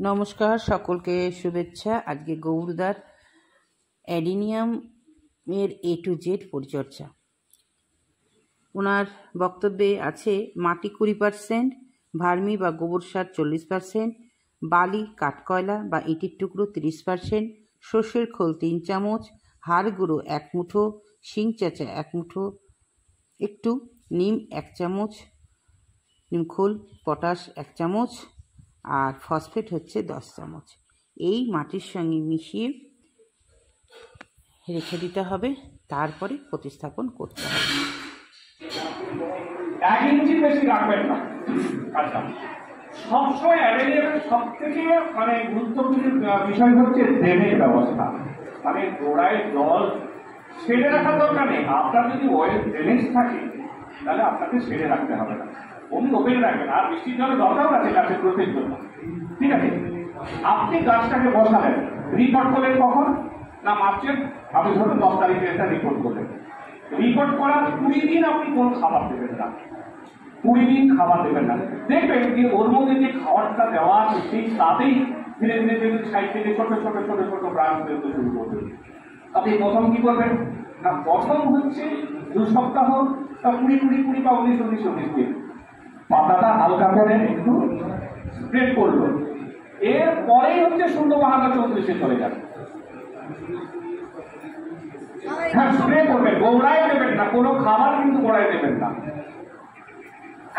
নমস্কার, সকলকে শুভেচ্ছা। আজকে গৌরদার অ্যাডিনিয়ামের A to Z পরিচর্যা। ওনার বক্তব্যে আছে মাটি 20%, ভার্মি বা গোবর সার 40%, বালি কাঠকয়লা বা ইটের টুকরো 30%, সর্ষের খোল 3 চামচ, হাড় গুঁড়ো 1 মুঠো, শিং চেঁচা 1 মুঠো, একটু নিম 1 চামচ, নিম খোল, পটাশ 1 চামচ আর ফসফেট হচ্ছে 10 চামচ। এই মাটির সঙ্গে মিশিয়ে রেখে দিতে হবে, তারপরে প্রতিস্থাপন করতে হবে। 1 ইঞ্চি বেশি রাখবেন না। আচ্ছা, সবসময় অ্যাভেলেবেল সব থেকে গুরুত্বপূর্ণ বিষয় হচ্ছে ড্রেনের ব্যবস্থা। গোড়ায় জল ছেড়ে রাখার দরকার নেই। আপনার যদি ওয়েল ড্রেনেজ থাকে তাহলে আপনাকে ছেড়ে রাখতে হবে না, অমনি ওপেন রাখবেন। আর বৃষ্টির জলের দরকার আছে গাছের গ্রোথের জন্য, ঠিক আছে? আপনি গাছটাকে বসালেন, রিপোর্ট করলেন কখন না মার্চের, আপনি ধরুন 10 তারিখে একটা রিপোর্ট করলেন। রিপোর্ট করার 20 দিন আপনি কোনো খাবার দেবেন না, 20 দিন খাবার দেবেন না। দেখবেন যে ওর মধ্যে যে খাবারটা দেওয়া আছে সেই তাতেই ধীরে ধীরে ধীরে সাইড থেকে ছোট ছোট ছোট ছোট ব্রাঞ্চ বেরোতে শুরু করবে। আপনি প্রথম কি করবেন না, প্রথম হচ্ছে 2 সপ্তাহ 20 বা 19 দিন পাতাটা হালকা করে একটু স্প্রেড করলো। এরপরেই হচ্ছে 0-32 চলে যাবে। হ্যাঁ, স্প্রে করবেন, গোড়ায় দেবেন না, কোনো খাবার কিন্তু গোড়ায় দেবেন না।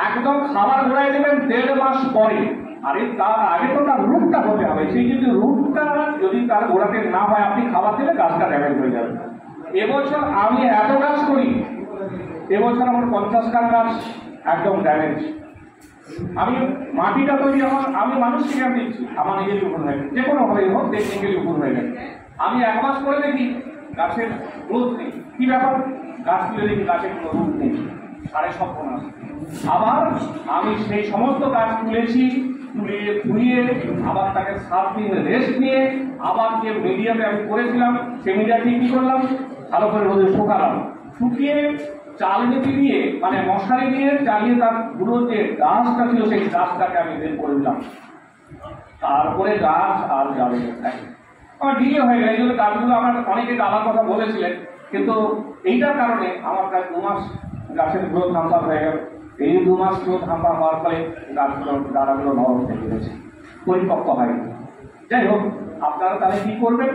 একদম খাবার গোড়ায় দেবেন 1.5 মাস পরে। আরে তার আগে তো তার রুটটা হতে হবে। সেই যদি রুটটা যদি তার গোড়াতে না হয়, আপনি খাবার দিলে গাছটা ড্যামেজ হয়ে যাবে। এবছর আমি এত গাছ করি, এবছর আমার 50 গাছ একদম ড্যামেজ। আমি মাটিটা তৈরি আমি মানুষকে জ্ঞান দিচ্ছি, আমার নিজের উপর হয়ে গেছে, যে কোনো ভাবে হোক টেকনিক্যালি উপর হয়ে গেছে। আমি 1 মাস করে দেখি গাছের গ্রোথ নেই। কি ব্যাপার? গাছ তুলে দেখি গাছের কোনো রূপ নেই, সাড়ে সপ্তাহ। আবার আমি সেই সমস্ত গাছ তুলেছি, তুলিয়ে আবার তাকে 7 দিন রেস্ট নিয়ে আবার যে মিডিয়াতে আমি করেছিলাম সেই মিডিয়াটি কি করলাম, ভালো করে রোদে শুকালাম, শুকিয়ে চালনিতে দিয়ে মশারি দিয়ে চালিয়ে তার পুরো যে গাছটা ছিল সেই গাছটাকে আমি বের করে দিলাম। তারপরে গাছ আর যাবে আমার ডিলে হয়ে গেল। এই জন্য গাছগুলো আমার অনেকে দাবার কথা বলেছিলেন, কিন্তু এইটার কারণে আমার প্রায় 2 মাস গাছের গ্রোথ হাম্পার হয়ে গেল। এই 2 মাস গ্রোথ হাম্পার হওয়ার ফলে গাছগুলোর ডাড়াগুলো নরম থেকে গেছে, পরিপক্ক হয়নি। যাই হোক, আপনারা তাহলে কি করবেন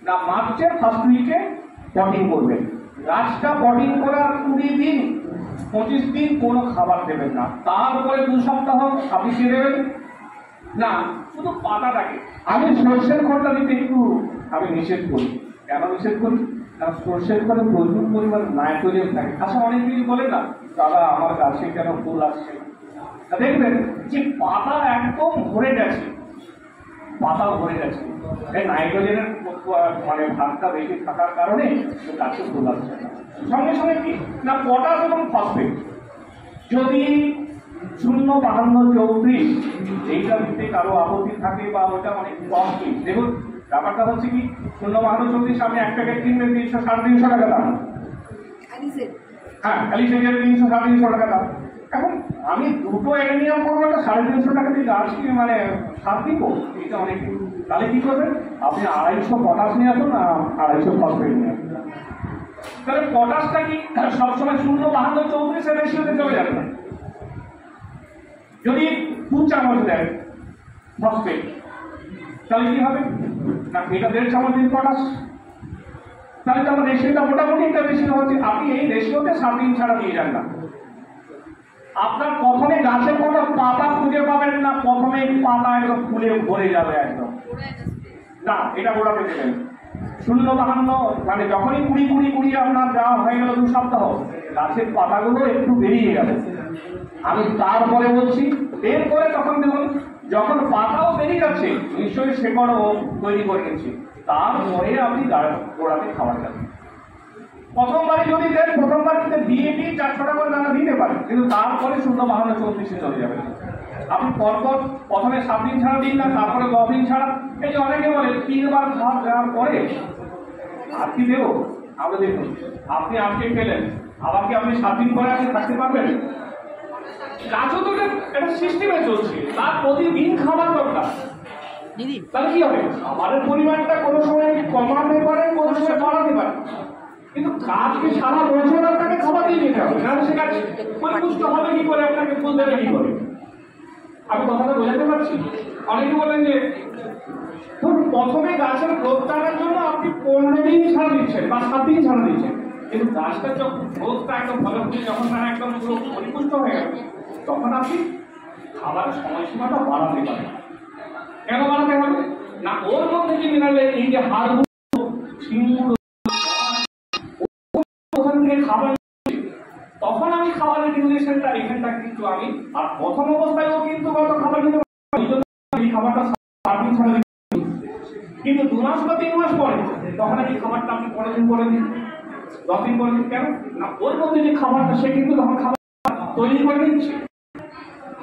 না, মার্চের ফার্স্ট উইকে পটিং করবেন। গাছটা পটিং করার 20 দিন 25 দিন কোনো খাবার দেবেন না। তারপরে 2 সপ্তাহ আপনি কি দেবেন না, শুধু পাতাটাকে। আমি সর্ষের খোলটা দিতে একটু আমি নিষেধ করি। কেন নিষেধ করি? কারণ সর্ষের খোলে প্রচুর পরিমাণ নাইট্রোজেন থাকে। আচ্ছা, অনেক কিছু বলে না দাদা আমার গাছে কেন ফুল আসছে না, দেখবেন যে পাতা একদম ভরে গেছে, পাতা ভরে গেছে। এই নাইট্রোজেনের ভাগটা বেশি থাকার কারণে গাছে ফুল আসছে না। সঙ্গে সঙ্গে কি না, পটাশ এবং ফসফেট যদি 0-52-34 এইটা দিতে কারো আপত্তি থাকে বা ওটা অনেক কস্টলি। দেখুন ব্যাপারটা হচ্ছে কি, 0-52-34 আপনি 1 প্যাকেট কিনবেন 300-350 টাকা দাম। হ্যাঁ, অ্যালিসেরিয়ার 300-350 টাকা দাম। এখন আমি দুটো অ্যাডেনিয়াম করবো, একটা 350 টাকা দিয়ে গাছ সার দিব, এটা অনেক। তাহলে কি করবেন আপনি, 250 পটাশ নিয়ে আসুন, 250 ফসফেট নিয়ে আসুন। তাহলে পটাশটা কি সবসময় 0-52-34 রেশিওতে চলে যাবে না। যদি 2 চামচ দেন ফসফেট, তাহলে কি হবে না, এটা 1.5 চামচ দিন পটাশ, তাহলে তো আমার রেশিওটা মোটামুটি একটা রেশিও হচ্ছে। আপনি এই রেশিওতে 7 দিন ছাড়া দিয়ে যান না। আপনার প্রথমে গাছের কোনো পাতা খুঁজে পাবেন না, প্রথমে পাতা একদম ফুলে ভরে যাবে একদম না, এটা গোড়াতে দেবেন। 0-52 যখনই 20 আপনার দেওয়া হয়ে গেল 2 সপ্তাহ, গাছের পাতাগুলো একটু বেরিয়ে গেল। আমি তারপরে বলছি, এরপরে তখন দেখুন যখন পাতাও বেরিয়ে যাচ্ছে, নিশ্চয়ই শেকড়ও তৈরি করে নিচ্ছি, তারপরে আপনি গোড়াতে খাবার যাবেন। প্রথমবারে যদি দেন, প্রথমবার ডিএপি 400 টাকা করে দানা দিতে পারেন, কিন্তু তারপরে 0-52-34 চলে যাবে। আপনি পরপর প্রথমে 7 দিন ছাড়া দিন না, তারপরে 10 দিন ছাড়া। এই যে অনেকে বলে 3 বার খাবার দেওয়ার পরে আর কি দেবো, আমরা দেখুন আপনি আজকে খেলেন, আবার কি আপনি 7 দিন পরে আপনি থাকতে পারবেন? গাছও তো একটা সিস্টেমে চলছে, তার প্রতিদিন খাবার দরকার। দিদি তাহলে কি হবে? খাবারের পরিমাণটা কোনো সময় কমাতে পারে, কোনো সময় বাড়াতে পারে, কিন্তু গাছকে সারা বছর আপনাকে খাবার দিয়ে যেতে হবে, নাহলে সে গাছ পরিপুষ্ট হবে কি করে, আপনাকে ফুল দেবে কি করে? আমি কথাটা বোঝাতে পারছি? অনেকে বলেন যে ধরুন প্রথমে গাছের গ্রোথ টানার জন্য আপনি 15 দিন ছাড়া দিচ্ছেন বা 7 দিন ছাড়া দিচ্ছেন, কিন্তু গাছটা যখন গ্রোথটা একদম ভালো করে, যখন তারা একদম পুরো পরিপুষ্ট হয়ে গেল, তখন আপনি খাবারের সময়সীমাটা বাড়াতে পারেন। কেন বাড়াতে হবে না? ওর মধ্যে যে মিনারেল, এই যে হাড়গুলো, শিংগুলো, ওখান থেকে খাবার, তখন আমি খাবারের ডিউরেশনটা এখানটা কিন্তু আমি, আর প্রথম অবস্থায়ও কিন্তু কত খাবার নিতে পারি, এই খাবারটা 7 দিন ছাড়া, কিন্তু 2 মাস বা 3 মাস পরে তখন এই খাবারটা আপনি 15 দিন পরে দিন, 10 দিন পরে দিন। কেন না? ওর মধ্যে যে খাবারটা, সে কিন্তু তখন খাবার তৈরি করে নিচ্ছে,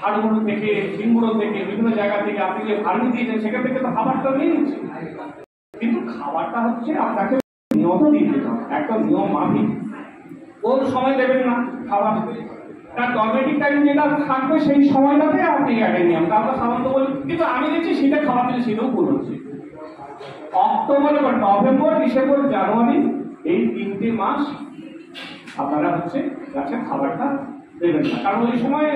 হাড়গুলো থেকে, শিংগুলো থেকে, বিভিন্ন জায়গা থেকে আপনি যে ভার্মি দিয়েছেন সেখান থেকে তো খাবারটা নিয়ে নিচ্ছে, কিন্তু খাবারটা হচ্ছে আপনাকে নিয়ত দিয়ে দিতে হবে, একটা নিয়ম মাফিক। ওর সময় দেবেন না খাবার, তার ডরমেটিক টাইম যেটা থাকবে সেই সময়টাতে আপনি একটা নিয়ম, আমরা সাধারণত বলি, কিন্তু আমি দেখছি শীতে খাবার দিলে সেটাও ভুল হচ্ছে। অক্টোবর বা নভেম্বর, ডিসেম্বর, জানুয়ারি, এই 3টে মাস আপনারা হচ্ছে গাছের খাবারটা দেবেন না, কারণ ওই সময়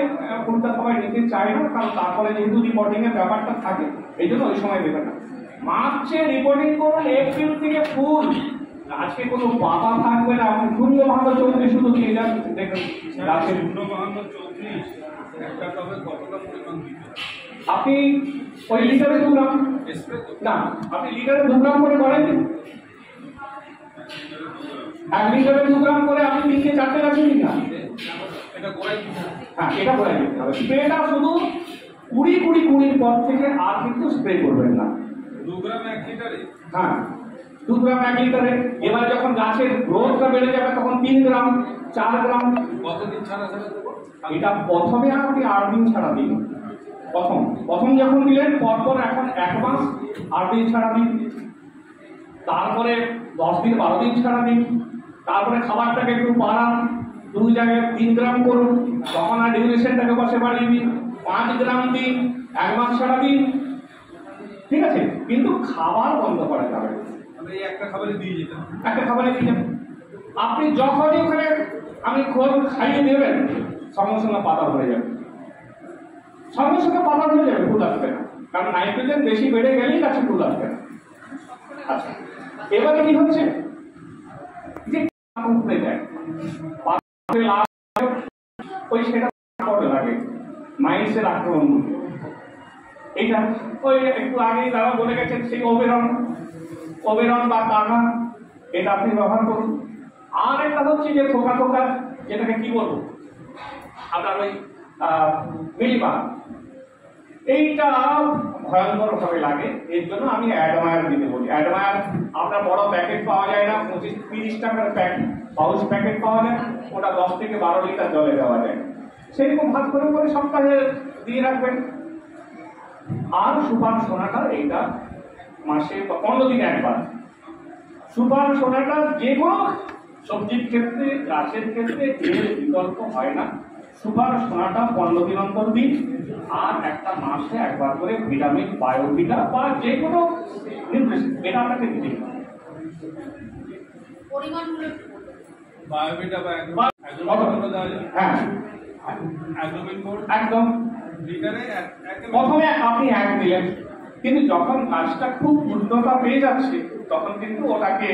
ফুলটা সবাই নিতে চায় না, কারণ তারপরে যেহেতু রিপোর্টিং এর ব্যাপারটা থাকে, এই জন্য ওই সময় দেবেন না। মার্চে রিপোর্টিং করুন, এপ্রিল থেকে ফুল, গাছে কোনো পাতা থাকবে না, আপনি 0-34 শুধু দিয়ে যান, দেখবেন গাছের 0-34 একটা তবে কতটা পরিমাণ দিতে আপনি ওই লিটারে 2 গ্রাম না, আপনি লিটারে 2 গ্রাম করে করেন, 1 লিটারে 2 গ্রাম করে আপনি 3-4টে গাছে দিন না, এটা গোড়ায় দিতে হবে। হ্যাঁ এটা করে দিতে হবে। স্প্রেটা শুধু 20 পর থেকে আর কিন্তু স্প্রে করবেন না। 2 গ্রাম 1 লিটারে? হ্যাঁ 2 গ্রাম 1 লিটারে। এবার যখন গাছের গ্রোথটা বেড়ে যাবে তখন 3 গ্রাম, 4 গ্রাম। কতদিন ছাড়া ছাড়া দেবো? এটা প্রথমে আপনি 8 দিন ছাড়া দিন, প্রথম যখন দিলেন পরপর এখন 1 মাস 8 দিন ছাড়া দিন, তারপরে 10 দিন 12 দিন ছাড়া দিন, তারপরে খাবারটাকে একটু বাড়ান, 2 জায়গায় 3 গ্রাম করুন, তখন আর ডিউরেশনটাকে বসে বাড়িয়ে দিন, 5 গ্রাম দিন, 1 মাস ছাড়া দিন, ঠিক আছে? কিন্তু খাবার বন্ধ করা যাবে না। মানে এই একটা খাবারে দিয়ে যেতে হবে। একটা খাবারে দিয়ে যাবেন, আপনি যখনই ওখানে আমি খোল খাইয়ে দেবেন সঙ্গে সঙ্গে পাতা ভরে যাবে, সঙ্গে সঙ্গে পাতা ভরে যাবে, ফুল আসবে না, কারণ নাইট্রোজেন বেশি বেড়ে গেলেই গাছে ফুল আসবে না। আচ্ছা এবারে কি হচ্ছে যে উঠে যায়, ওই সেটা লাগে মাইসের আক্রমণ, এইটা ওই একটু আগেই দাদা বলে গেছেন সেই ওবেরন বা কানা, এটা আপনি ব্যবহার করুন। আর একটা হচ্ছে যে থোকা থোকা, যেটাকে কি বলবো আপনার ওই মিলিবাগ, এইটা ভয়ঙ্কর ভাবে লাগে, এর জন্য আমি অ্যাডমায়ার দিতে বলি। অ্যাডমায়ার আপনার বড় প্যাকেট পাওয়া যায় না, 25-30 টাকার পাউচ প্যাকেট পাওয়া যায়, ওটা 10 থেকে 12 লিটার জলে দেওয়া যায়, সেরকম ভাগ করে করে সপ্তাহে দিয়ে রাখবেন। আর সুপার সোনাটা, এইটা মাসে 15 দিনে একবার। সুপার সোনাটা যে কোনো সবজির ক্ষেত্রে, গাছের ক্ষেত্রে এর বিকল্প হয় না। সুপার সোনাটা 15 দিন অন্তর দিন, আর একটা মাসে একবার করে ভিটামিন বায়োভিটা বা যে কোনো নিউট্রিশন, এটা আপনাকে দিতে হবে। বায়োভিটা বা হ্যাঁ অ্যাগ্লোবিন বোর্ড একদম লিটারে প্রথমে আপনি 1 দিলেন, কিন্তু যখন গাছটা খুব উন্নতা পেয়ে যাচ্ছে তখন কিন্তু ওটাকে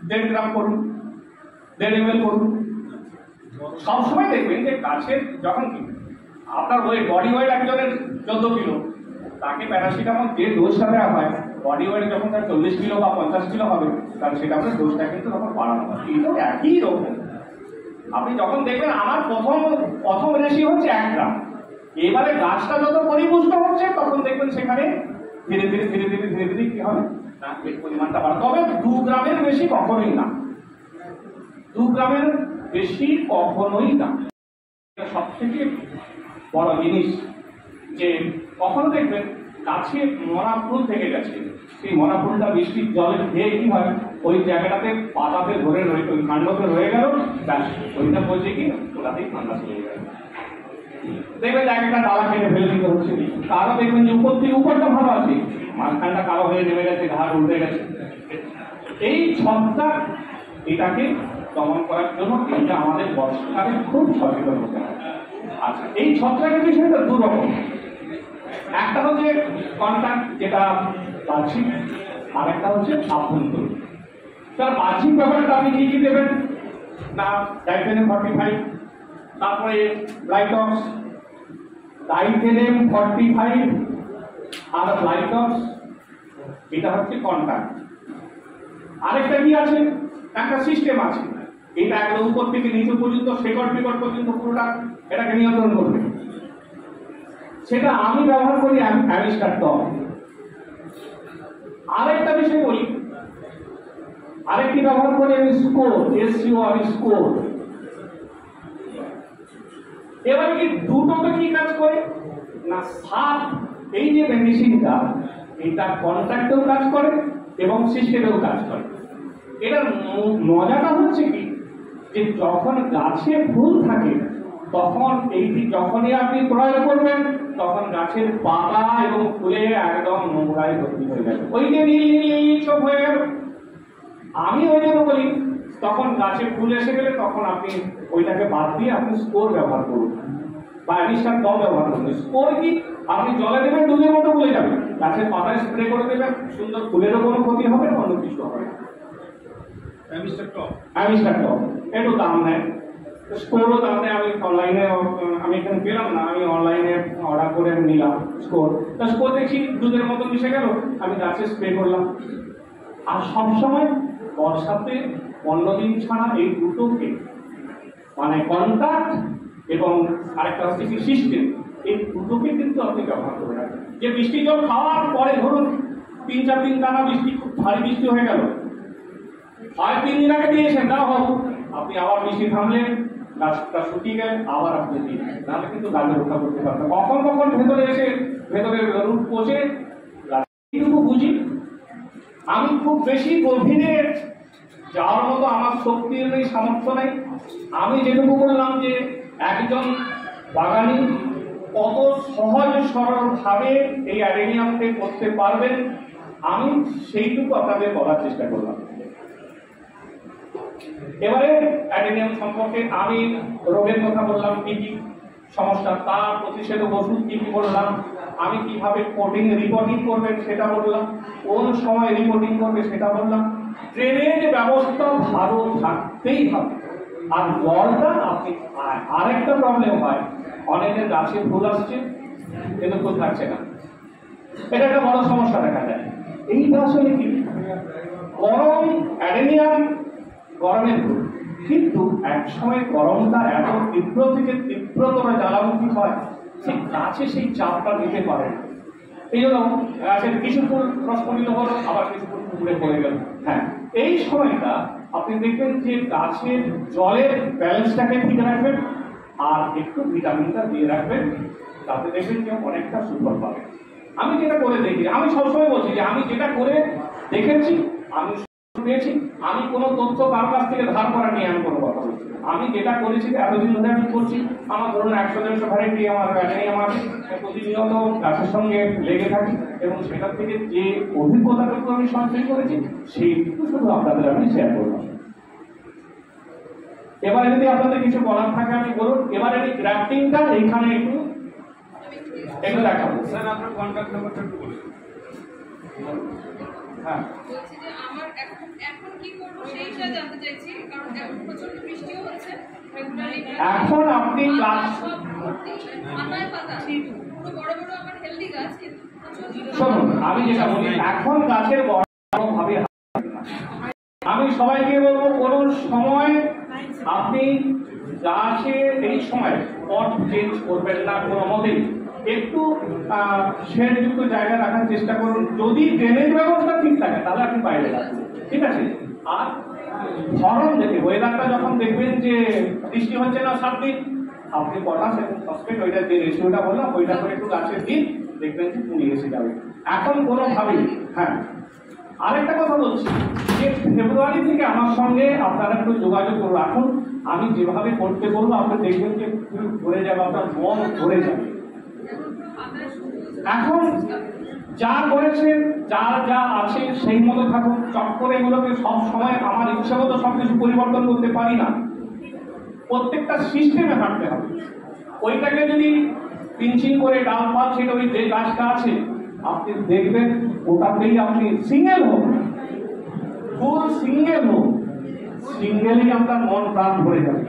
1.5 গ্রাম করুন, 1.5 ml করুন। সবসময় দেখবেন যে গাছের যখন আপনার বডি ওয়েট একজনের 14 কিলো, তাকে প্যারাসিটামল যে ডোজটা দেওয়া হয়, বডি ওয়েট যখন তার 40 কিলো বা 50 কিলো হবে, তাহলে সেটা আপনার ডোজটা কিন্তু তখন বাড়ানো হয়। কিন্তু একই রকম আপনি যখন দেখবেন আমার প্রথম রেশিও হচ্ছে 1 গ্রাম, এবারে গাছটা যত পরিপুষ্ট হচ্ছে তখন দেখবেন সেখানে ধীরে ধীরে ধীরে ধীরে ধীরে ধীরে কি হবে না এর পরিমাণটা বাড়ে। তবে 2 গ্রামের বেশি কখনোই না, 2 গ্রামের বেশি কখনোই না। এটা সব থেকে বড় জিনিস যে কখনো দেখবেন গাছে মরা ফুল থেকে গেছে, সেই মরা ফুলটা বৃষ্টির জলে খেয়ে কি হয়, ওই জায়গাটাতে পাতাতে ধরে রয়ে, ওই কাণ্ডতে রয়ে গেল, ওইটা বলছে কি ওটাতেই ঠান্ডা চলে গেল। দেখবেন এক একটা ডালা কেটে ফেলে দিতে হচ্ছে, কারো দেখবেন যে উপর থেকে উপরটা ভালো আছে, মাঝখানটা কালো হয়ে নেমে গেছে, ঘাড় উল্টে গেছে। এই ছত্রাক এটাকে দমন করার জন্য এটা আমাদের বর্ষাকালে খুব সচেতন হতে হবে। আচ্ছা, এই ছত্রাকের বিষয়টা দু রকম, একটা হচ্ছে কন্টাক্ট যেটা বাহ্যিক, আর একটা হচ্ছে আভ্যন্তরীণ। তার বাহ্যিক ব্যাপারটা আপনি কি কি দেবেন না, ডাইথেনেম 45, তারপরে ব্লাইটক্স, ডাইথেনেম 45 আর ব্লাইটক্স, এটা হচ্ছে কন্টাক্ট। আরেকটা কি আছে, একটা সিস্টেম আছে, এটা একদম উপর থেকে নিচে পর্যন্ত শেকড় ফেকড় পর্যন্ত পুরোটা এটাকে নিয়ন্ত্রণ করবে। সেটা আমি ব্যবহার করি অ্যামিস্টার টপ। আরেকটা বিষয় বলি, আরেকটি ব্যবহার করি আমি স্কোর, SCO, আমি স্কোর। এবার কি দুটোতে কি কাজ করে না, সার এই যে মেডিসিনটা এটা কন্ট্রাক্টেও কাজ করে এবং সিস্টেমেও কাজ করে। এটার মজাটা হচ্ছে কি, যে যখন গাছে ফুল থাকে তখন এইটি যখনই আপনি প্রয়োগ করবেন তখন গাছের পাতা এবং ফুলে একদম নোংরায় ভর্তি হয়ে যাবে, ওই যে নীল নীল নীল সব হয়ে গেল। আমি ওই জন্য বলি তখন গাছে ফুল এসে গেলে তখন আপনি ওইটাকে বাদ দিয়ে আপনি স্কোর ব্যবহার করুন বা অ্যামিস্টার টপ ব্যবহার করুন। স্কোর কি, আপনি জলে দেবেন, দুধের মতো বলে যাবে, গাছের পাতায় স্প্রে করে দেবেন, সুন্দর, ফুলেরও কোনো ক্ষতি হবে না, অন্য কিছু হবে না। অ্যামিস্টার টপ একটু দাম নেয়, স্কোরও দাম নেয়। আমি অনলাইনে, আমি এখানে পেলাম না, আমি অনলাইনে অর্ডার করে নিলাম স্কোর। তা স্কোর দেখছি দুধের মতো মিশে গেল, আমি গাছে স্প্রে করলাম। আর সবসময় বর্ষাতে 15 দিন ছাড়া এই দুটোকে, মানে কন্ট্যাক্ট এবং আরেকটা হচ্ছে কি সিস্টেম, এই দুটোকে কিন্তু আপনি ব্যবহার করে রাখবেন। যে বৃষ্টি জল খাওয়ার পরে ধরুন 3-4 দিন টানা বৃষ্টি, খুব ভারী বৃষ্টি হয়ে গেল, হয় 3 দিন আগে দিয়েছেন, তাও হোক, আপনি আবার বৃষ্টি থামলেন, গাছটা শুকিয়ে গেলে আবার আপনি দিন, তাহলে কিন্তু গাছ রক্ষা করতে পারবেন। কখন কখন ভেতরে এসে ভেতরের রূপ পচে গাছ, এইটুকু বুঝি। আমি খুব বেশি গভীরে যাওয়ার মতো আমার শক্তির নেই, সামর্থ্য নেই। আমি যেটুকু বললাম যে একজন বাগানি কত সহজ সরল ভাবে এই অ্যাডেনিয়ামকে করতে পারবেন, আমি সেইটুকু আপনাদের বলার চেষ্টা করলাম। এবারে অ্যাডেনিয়াম সম্পর্কে আমি রোগের কথা বললাম, কি কি সমস্যা, তার প্রতিষেধক ওষুধ কি কি বললাম, আমি কিভাবে রিপোর্টিং করবেন সেটা বললাম, কোন সময় রিপোর্টিং করবে সেটা বললাম। ড্রেনেজ ব্যবস্থা ভালো থাকতেই হবে, আর জলটা আপনি, আরেকটা প্রবলেম হয়, অনেকের গাছে ফুল আসছে কিন্তু ফুল থাকছে না, এটা একটা বড় সমস্যা দেখা যায়। এইটা আসলে কি, গরম অ্যাডেনিয়াম গরমের ফুল, কিন্তু এক সময় গরমটা এত তীব্র থেকে তীব্রতর জ্বালামুখী হয়, সেই গাছে সেই চাপটা নিতে পারে না। এই জন্য গাছের কিছু ফুল প্রস্ফুটিত হলো, আবার কিছু ফুল পুকুরে পড়ে গেল। হ্যাঁ, এই সময়টা আপনি দেখবেন যে গাছের জলের ব্যালেন্সটাকে ঠিক রাখবেন আর একটু ভিটামিনটা দিয়ে রাখবেন, তাতে দেখবেন যে অনেকটা সুফল পাবে। আমি যেটা করে দেখি, আমি সবসময় বলছি যে আমি যেটা করে দেখেছি, আমি পেয়েছি, আমি কোনো তথ্য কারো কাছ থেকে ধার করা নিয়ে আমি কোনো কথা বলছি, আমি যেটা করেছি এতদিন ধরে আমি করছি। আমার ধরুন 100-150 ভ্যারাইটি আমার অ্যাডেনিয়াম আছে, প্রতিনিয়ত গাছের সঙ্গে লেগে থাকি এবং সেটার থেকে যে অভিজ্ঞতাটুকু আমি সঞ্চয় করেছি সেইটুকু শুধু আপনাদের আমি শেয়ার করলাম। এবারে যদি আপনাদের কিছু বলার থাকে আমি বলুন। এবারে এই গ্রাফটিংটা এইখানে একটু দেখাবো। স্যার আপনার কন্ট্যাক্ট নাম্বারটা একটু বলুন। হ্যাঁ, বলছি যে আমার এখন কি করব সেইটা জানতে চাইছি, কারণ এখন প্রচন্ড বৃষ্টিও হচ্ছে রেগুলারলি। এখন আপনি গাছ পাতায় পাতা পুরো বড় বড় আমার হেলদি গাছ, কিন্তু শুনুন, আমি যেটা বলি, এখন গাছের ভাবে আমি সবাইকে বলবো, কোনো সময় আপনি গাছের এই সময় পট চেঞ্জ করবেন না কোনো মতেই। একটু শেডযুক্ত জায়গায় রাখার চেষ্টা করুন। যদি ড্রেনেজ ব্যবস্থা ঠিক থাকে তাহলে আপনি বাইরে রাখুন, ঠিক আছে। আর ধরন দেখে, ওয়েদারটা যখন দেখবেন যে বৃষ্টি হচ্ছে না 7 দিন, আপনি পটাশ এবং ফসফেট ওইটা যে রেশিওটা বললাম ওইটা করে একটু গাছের দিন, দেখবেন যে পুড়ে এসে যাবে। এখন কোনোভাবেই, হ্যাঁ আরেকটা কথা বলছি যে ফেব্রুয়ারি থেকে আমার সঙ্গে আপনারা একটু যোগাযোগ করুন। এখন আমি যেভাবে করতে বলবো আপনি দেখবেন যে ভরে যাবে, আপনার মন ভরে যাবে। এখন যা করেছেন, যা আছে সেই মতো থাকুন। চট করে এগুলোকে সব সময় আমার ইচ্ছা মতো সবকিছু পরিবর্তন করতে পারি না, প্রত্যেকটা সিস্টেমে হাঁটতে হবে। ওইটাকে যদি পিঞ্চিং করে ডাল পাল সেটা ওই যে গাছটা আছে আপনি দেখবেন ওটাতেই আপনি সিঙ্গেল হোক, ফুল সিঙ্গেল হোক, সিঙ্গেলই আপনার মন প্রাণ ভরে যাবে।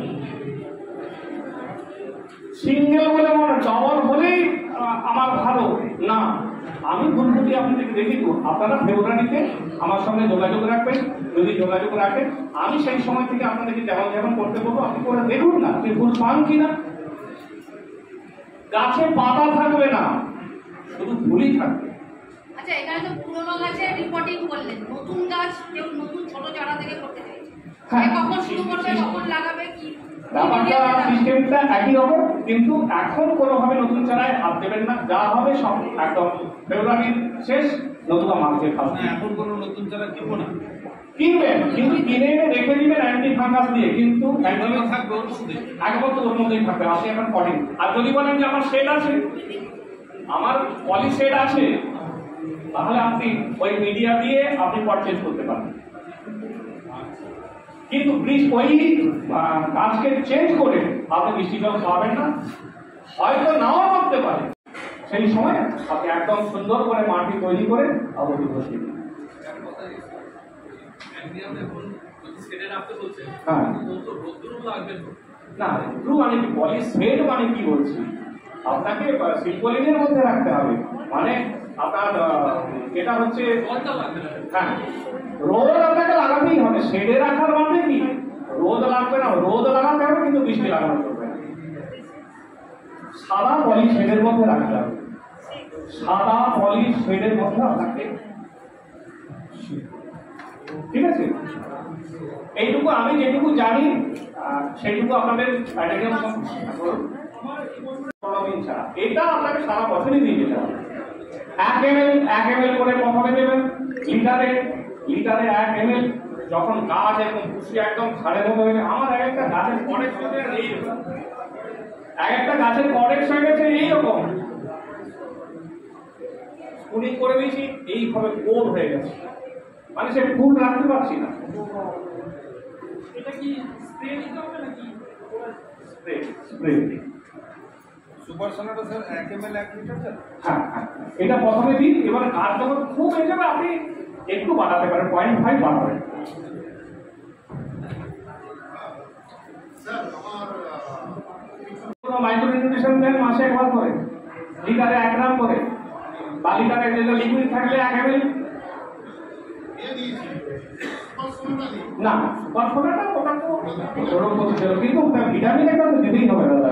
সিঙ্গেল বলে মনে ডবল হলেই আমার ভালো না। আমি ভুলভুটি আপনাদেরকে দেখি তো, আপনারা ফেব্রুয়ারিতে আমার সঙ্গে যোগাযোগ রাখবেন। যদি যোগাযোগ রাখেন আমি সেই সময় থেকে আপনাদেরকে যেমন যেমন করতে বলবো আপনি করে দেখুন না আপনি ফুল পান কিনা। গাছে পাতা থাকবে না, শুধু ফুলই থাকবে। আচ্ছা, এখানে তো পুরোনো গাছের রিপোর্টিং করলেন, নতুন গাছ কেউ নতুন ছোট চারা থেকে করতে চাইছে, হ্যাঁ, কখন শুরু করবে, কখন লাগাবে, কি ব্যাপারটা সিস্টেমটা একই রকম, কিন্তু এখন কোনোভাবে নতুন চারায় হাত দেবেন না। যা হবে সব একদম ফেব্রুয়ারির শেষ নতুবা মার্চের ফার্স্ট। এখন কোনো নতুন চারা কিনবো না, কিনবেন কিন্তু কিনে এনে রেখে দিবেন অ্যান্টি ফাঙ্গাস দিয়ে, কিন্তু একদমই থাকবে ওর মধ্যে। একবার তো ওর মধ্যেই থাকবে। আপনি এখন পটেন। আর যদি বলেন যে আমার শেড আছে, আমার পলি শেড আছে, তাহলে আপনি ওই মিডিয়া দিয়ে আপনি পট চেঞ্জ করতে পারেন। কিন্তু ওই গাছকে চেঞ্জ করে আপনি বৃষ্টি জল পাবেন না, হয়তো নাও করতে পারে। সেই সময় আপনি একদম সুন্দর করে মাটি তৈরি করে অবধি বসিয়ে দিন। হ্যাঁ, না রুদ্রু মানে কি, পলি শেড মানে কি বলছি, আপনাকে সিম্পলিনের মধ্যে রাখতে হবে। মানে আপনার এটা হচ্ছে হ্যাঁ, রোদ আপনাকে লাগাতেই হবে। শেডে রাখার মানে কি, রোদ লাগবে না, রোদ লাগাতে হবে কিন্তু বৃষ্টি লাগানো চলবে না। সাদা পলি শেডের মধ্যে রাখতে হবে, সাদা পলি শেডের মধ্যে আপনাকে, ঠিক আছে? এইটুকু আমি যেটুকু জানি সেইটুকু আপনাদের এটা আপনাকে সারা বছরই দিয়ে যেতে হবে। 1 ml করে প্রথমে দেবেন লিটারে 1 ml। যখন গাছ একদম খুশি একদম ছাড়ে মতো হয়ে গেছে, আমার একটা গাছের কডেক্স হয়ে গেছে এইরকম, একটা গাছের কডেক্স হয়ে গেছে এইরকম, স্পুনিং করে দিয়েছি এইভাবে কোর হয়ে গেছে, মানে সে ফুল রাখতে পারছি না। এটা কি স্প্রে দিতে হবে নাকি spray? Spray super Sonata sir 1 ml 1 litre sir. হ্যাঁ হ্যাঁ, এটা প্রথমে দিন। এবার গাছ যখন খুব হয়ে যাবে আপনি একটু বাড়াতে পারেন, 0.5 বাড়াবেন। মাইক্রো নিউট্রিশন দেন মাসে একবার করে, লিটারে 1 গ্রাম করে, বা লিটারে যেটা লিকুইড থাকলে 1 ml। না সুপার সোনাটা ওটা তো ওরকম করতে হবে, কিন্তু ভিটামিন একটা তো দিতেই হবে দাদা।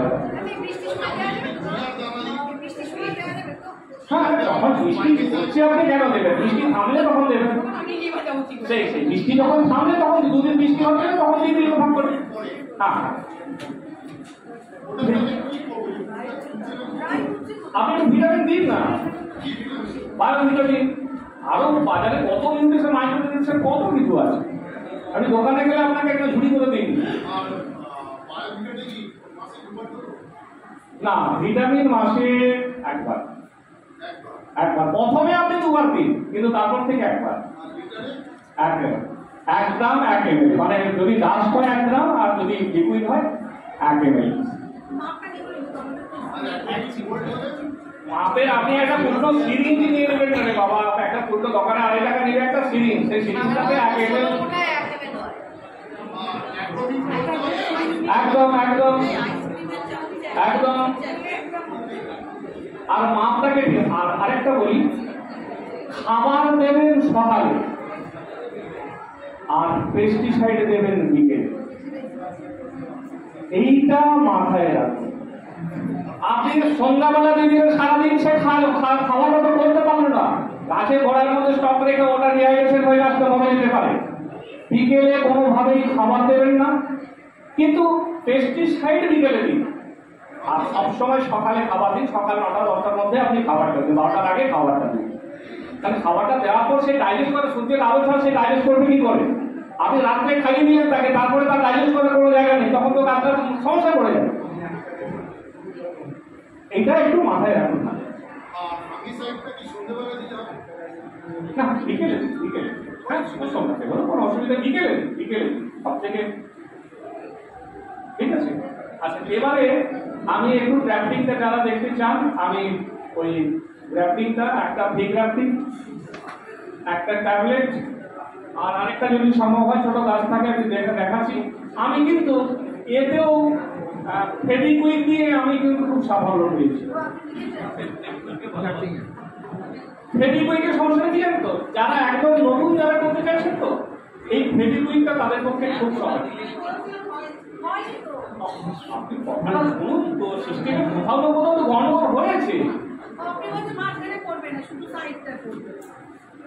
হ্যাঁ, যখন বৃষ্টি হচ্ছে আপনি কেন দেবেন, বৃষ্টি থামলে তখন দেবেন। সেই বৃষ্টি যখন থামলে তখন, দুদিন বৃষ্টি হচ্ছে না তখন 2 দিন ভাগ করে। হ্যাঁ হ্যাঁ, আপনি একটু ভিটামিন দিন না, বায়ো ভিটামিন, আরো বাজারে কত নিউট্রিশন, মাইক্রো নিউট্রিশন কত কিছু আছে। আমি দোকানে গেলে আপনাকে একটা ঝুড়ি করে দিন। না, ভিটামিন মাসে একবার, প্রথমে আপনি 2 বার দিন, কিন্তু তারপর থেকে একবার। 1 গ্রাম 1 ml, মানে যদি ডাস্ট হয় 1 গ্রাম আর যদি লিকুইড হয় 1 ml। মাপের আপনি একটা পুরো সিরিঞ্জ নিয়ে নেবেন না রে বাবা, একটা পুরো দোকানে 2.5 টাকা নেবে একটা সিরিঞ্জ, সেই সিরিঞ্জটাতে 1 ml। একদম একদম একদম। আর মাপটাকে আর আরেকটা বলি, খাবার দেবেন সকালে আর পেস্টিসাইড দেবেন বিকেলে, এইটা মাথায় রাখবেন। আপনি সন্ধ্যাবেলা যদি সারাদিন সে খাওয়াটা তো করতে পারলো না, গাছের গোড়ার মধ্যে স্টক রেখে ওটা ডিহাইড্রেশন হয়ে আসতে মনে যেতে পারে। বিকেলে কোনোভাবেই খাবার দেবেন না, কিন্তু পেস্টিসাইড বিকেলে দিন। আর সবসময় সকালে খাবার দিন, সকাল 9টা 10টার মধ্যে আপনি খাবারটা দিন, 12টার আগে খাবারটা দিন। তাহলে খাবারটা দেওয়ার পর সে ডাইজেস্ট করে, সূর্যের আলো ছাড়া সে ডাইজেস্ট করবে কি করে? আপনি রাত্রে খাইয়ে নিয়ে তাকে, তারপরে তার ডাইজেস্ট করার কোনো জায়গা নেই, তখন তো গাছটা সমস্যা পড়ে যাবে। এটা একটু মাথায় রাখুন না। না, বিকেলে বিকেলে, হ্যাঁ সন্ধ্যাতে বলো, কোনো অসুবিধা, বিকেলে বিকেলে সব থেকে ঠিক আছে। আচ্ছা, এবারে আমি একটু গ্রাফটিংটা যারা দেখতে চান, আমি ওই গ্রাফটিংটা একটা ফিগ গ্রাফটিং, একটা ট্যাবলেট, আর আরেকটা যদি সম্ভব হয় ছোট গাছ থাকে আমি দেখাচ্ছি। আমি কিন্তু এতেও ফেভিকুইক দিয়ে আমি কিন্তু খুব সাফল্য পেয়েছি। ফেভিকুইকের সমস্যা কি জানেন তো, যারা একদম নতুন যারা করতে চাইছেন তো এই ফেভিকুইকটা তাদের পক্ষে খুব সহজ। আপনি কথাটা শুনুন তো, সিস্টেমে কোথাও না কোথাও তো গন্ডগোল হয়েছে।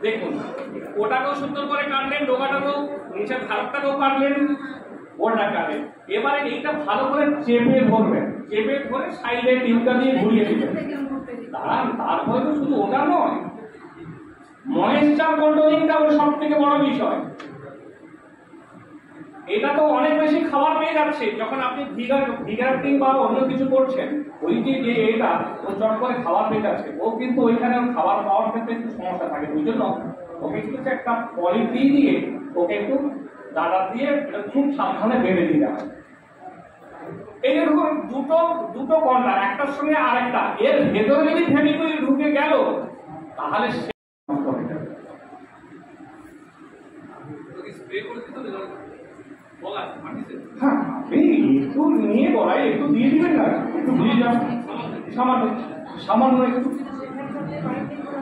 দেখুন, ওটাকেও সুন্দর করে কাটলেন, ডোকাটাকেও, নিচের ধারটাকেও কাটলেন, ওটা কাটলেন। এবারে এইটা ভালো করে চেপে ধরবেন, চেপে ধরে সাইডে টিউবটা দিয়ে ঘুরিয়ে দিবেন। তারপরে তো শুধু ওটা নয়, ময়েশ্চার কন্ট্রোলিংটা ওর সব থেকে বড় বিষয়। এটা তো অনেক বেশি খাবার পেয়ে যাচ্ছে যখন আপনি ভিগার্টিং বা অন্য কিছু করছেন, ওই যে এটা ও চট করে খাবার পেয়ে যাচ্ছে, ও কিন্তু ওইখানে খাবার পাওয়ার ক্ষেত্রে একটু সমস্যা থাকে। ওই জন্য ওকে কিন্তু একটা পলিথি দিয়ে ওকে একটু দাঁড়া দিয়ে খুব সাবধানে বেঁধে দিতে হবে। এই যে ধরুন দুটো কর্নার, একটার সঙ্গে আরেকটা, এর ভেতরে যদি ফেভিকুইক ঢুকে গেল তাহলে হ্যাঁ, একটু নিয়ে গলায় একটু দিয়ে দিবেন না, একটু দিয়ে যান সামান্য সামান্য একটু।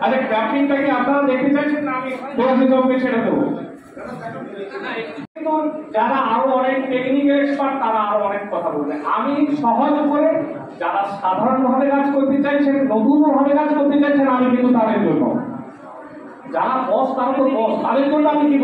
আচ্ছা, ক্রাফটিংটা কি আপনারা দেখতে চাইছেন না আমি তোমাকে সেটা দেবো? কিন্তু যারা আরো অনেক টেকনিক্যাল এক্সপার্ট তারা আরো অনেক কথা বলবে। আমি সহজ করে যারা সাধারণভাবে কাজ করতে চাইছেন, নতুন ভাবে কাজ করতে চাইছেন, আমি কিন্তু তাদের জন্য, যারা বস তারা তো বস, তাদের জন্য আমি কি